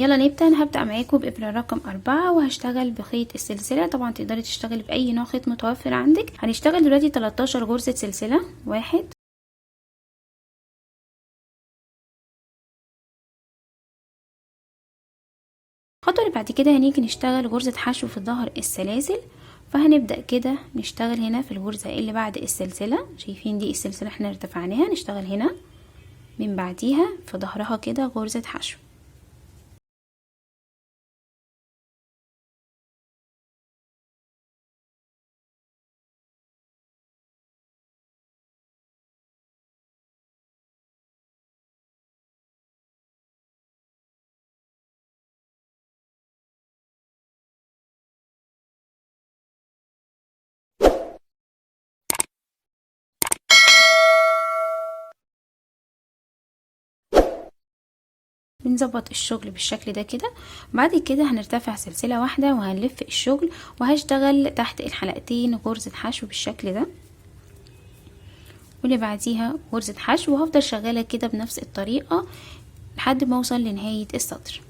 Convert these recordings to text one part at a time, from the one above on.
يلا نبدأ. انا هبدأ معاكم بإبرة رقم 4 وهشتغل بخيط السلسلة. طبعا تقدري تشتغلي بأي نوع خيط متوفر عندك. هنشتغل دلوقتي 13 غرزة سلسلة. 1 الخطوة اللي بعد كده هنيجي نشتغل غرزة حشو في ظهر السلاسل. فهنبدأ كده نشتغل هنا في الغرزة اللي بعد السلسلة. شايفين دي السلسلة احنا ارتفعناها، نشتغل هنا من بعديها في ظهرها كده غرزة حشو. بنظبط الشغل بالشكل ده كده. بعد كده هنرتفع سلسلة واحدة وهنلف الشغل، وهشتغل تحت الحلقتين غرزة حشو بالشكل ده، واللي بعديها غرزة حشو، وهفضل شغالة كده بنفس الطريقة لحد ما اوصل لنهاية السطر.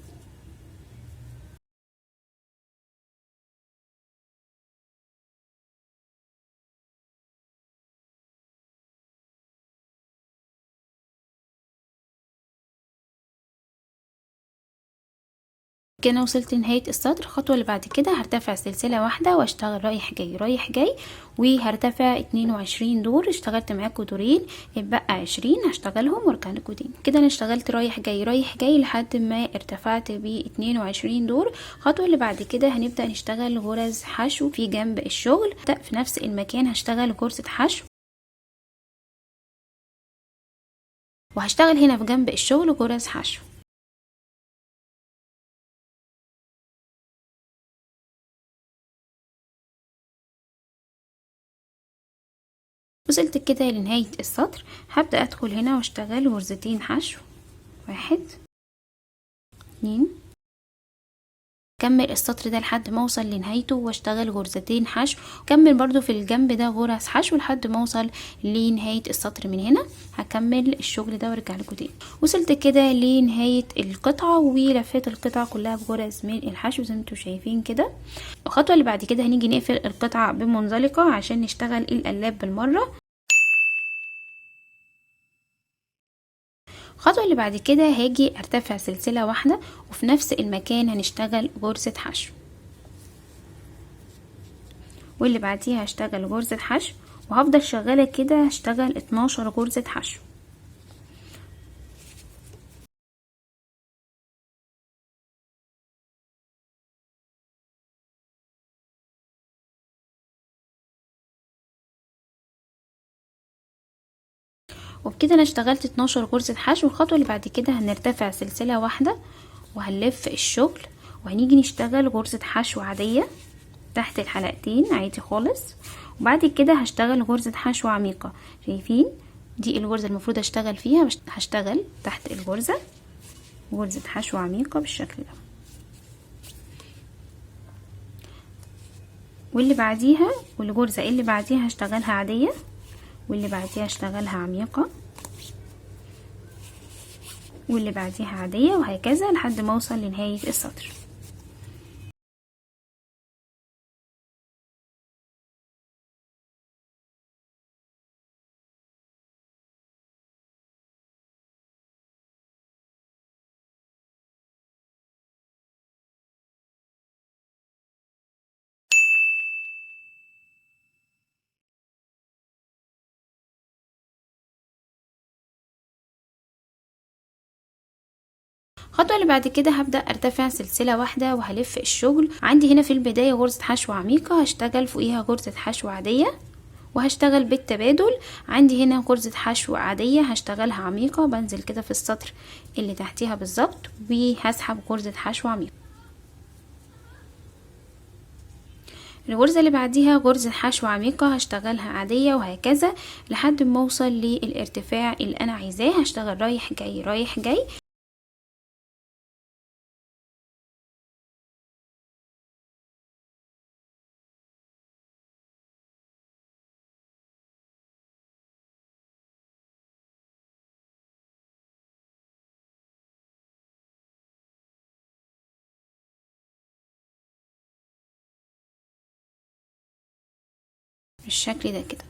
كده وصلت لنهاية السطر. الخطوة اللي بعد كده هرتفع سلسلة واحدة واشتغل رايح جاي رايح جاي، وهرتفع 22 دور. اشتغلت معاكم دورين، اتبقى 20 هشتغلهم وارجع لكم تاني. كده انا اشتغلت رايح جاي رايح جاي لحد ما ارتفعت ب 22 دور. الخطوة اللي بعد كده هنبدأ نشتغل غرز حشو في جنب الشغل. في نفس المكان هشتغل غرزة حشو، وهشتغل هنا في جنب الشغل غرز حشو. وصلت كده لنهاية السطر. هبدأ ادخل هنا واشتغل غرزتين حشو. 1 2. كمل السطر ده لحد ما اوصل لنهايته واشتغل غرزتين حشو. كمل برضو في الجنب ده غرز حشو لحد ما اوصل لنهاية السطر. من هنا هكمل الشغل ده وارجع لكم تاني. وصلت كده لنهاية القطعة ولفيت القطعة كلها بغرز من الحشو زي ما انتم شايفين كده. الخطوة اللي بعد كده هنيجي نقفل القطعة بمنزلقة عشان نشتغل القلاب بالمرة. الخطوة اللي بعد كده هاجي ارتفع سلسلة واحدة، وفي نفس المكان هنشتغل غرزة حشو، واللي بعديها هشتغل غرزة حشو، وهفضل شغالة كده هشتغل 12 غرزة حشو. وبكده انا اشتغلت 12 غرزة حشو. الخطوة اللي بعد كده هنرتفع سلسلة واحدة وهنلف الشغل، وهنيجي نشتغل غرزة حشو عادية تحت الحلقتين عادي خالص. وبعد كده هشتغل غرزة حشو عميقة. شايفين دي الغرزة المفروض اشتغل فيها، هشتغل تحت الغرزة غرزة حشو عميقة بالشكل ده. واللي بعديها والغرزة اللي بعديها هشتغلها عادية، واللي بعديها هشتغلها عميقة، واللي بعديها عادية، وهكذا لحد ما اوصل لنهاية السطر. الخطوة اللي بعد كده هبدأ ارتفع سلسلة واحدة وهلف الشغل. عندي هنا في البداية غرزة حشو عميقة هشتغل فوقيها غرزة حشو عادية، وهشتغل بالتبادل. عندي هنا غرزة حشو عادية هشتغلها عميقة، بنزل كده في السطر اللي تحتيها بالظبط وهسحب غرزة حشو عميقة. الغرزة اللي بعديها غرزة حشو عميقة هشتغلها عادية، وهكذا لحد ما اوصل للارتفاع اللي انا عايزاه. هشتغل رايح جاي رايح جاي بالشكل ده كده.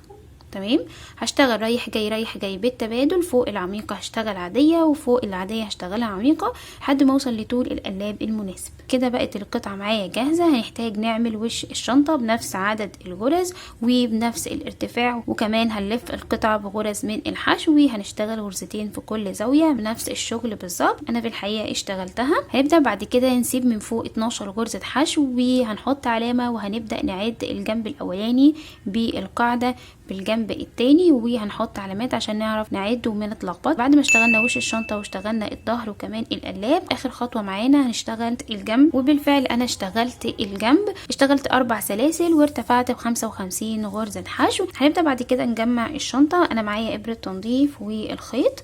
تمام. هشتغل رايح جاي رايح جاي بالتبادل، فوق العميقة هشتغل عادية وفوق العادية هشتغلها عميقة لحد ما اوصل لطول القلاب المناسب. كده بقت القطعة معايا جاهزة. هنحتاج نعمل وش الشنطة بنفس عدد الغرز وبنفس الارتفاع، وكمان هنلف القطعة بغرز من الحشو، وهنشتغل غرزتين في كل زاوية بنفس الشغل بالظبط. انا في الحقيقة اشتغلتها. هنبدأ بعد كده نسيب من فوق 12 غرزة حشو وهنحط علامة، وهنبدأ نعد الجنب الاولاني بالقاعدة بالجنب التاني، وهنحط علامات عشان نعرف نعد وما نتلخبط. بعد ما اشتغلنا وش الشنطة واشتغلنا الظهر وكمان القلاب، اخر خطوة معانا هنشتغل الجنب. وبالفعل انا اشتغلت الجنب، اشتغلت 4 سلاسل وارتفعت ب55 غرزة حشو. هنبدأ بعد كده نجمع الشنطة. انا معايا ابرة تنظيف والخيط.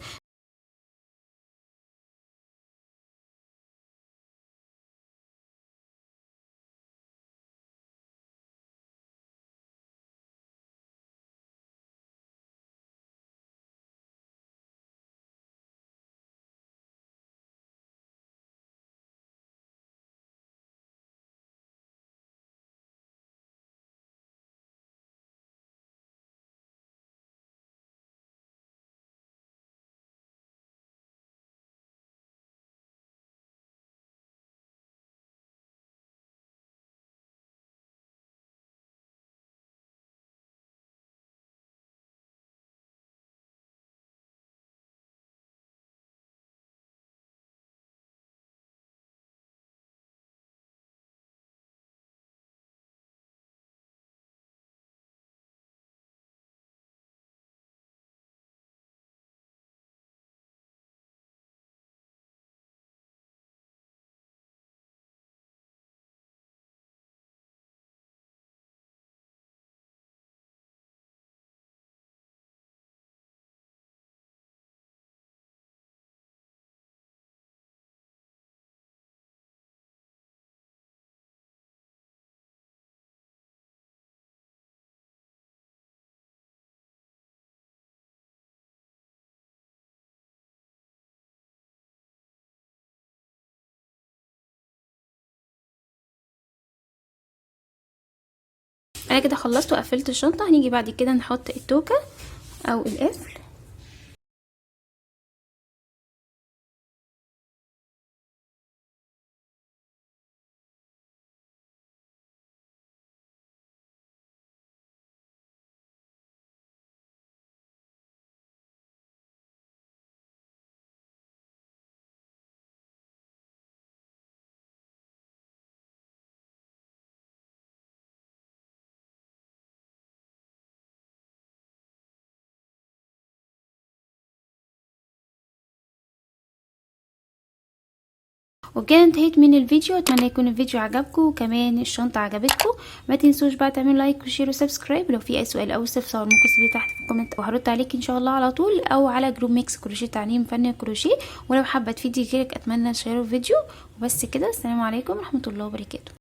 انا كده خلصت وقفلت الشنطة. هنيجي بعد كده نحط التوكة او القفل. وبكده انتهيت من الفيديو. اتمنى يكون الفيديو عجبكم وكمان الشنطه عجبتكم. ما تنسوش بقى تعملوا لايك وشير وسبسكرايب. لو في اي سؤال او استفسار ممكن تسيبيه تحت في الكومنت وهرد عليك ان شاء الله على طول، او على جروب ميكس كروشيه تعليم فن الكروشيه. ولو حابه تفيدي غيرك اتمنى تشيروا الفيديو. وبس كده، السلام عليكم ورحمه الله وبركاته.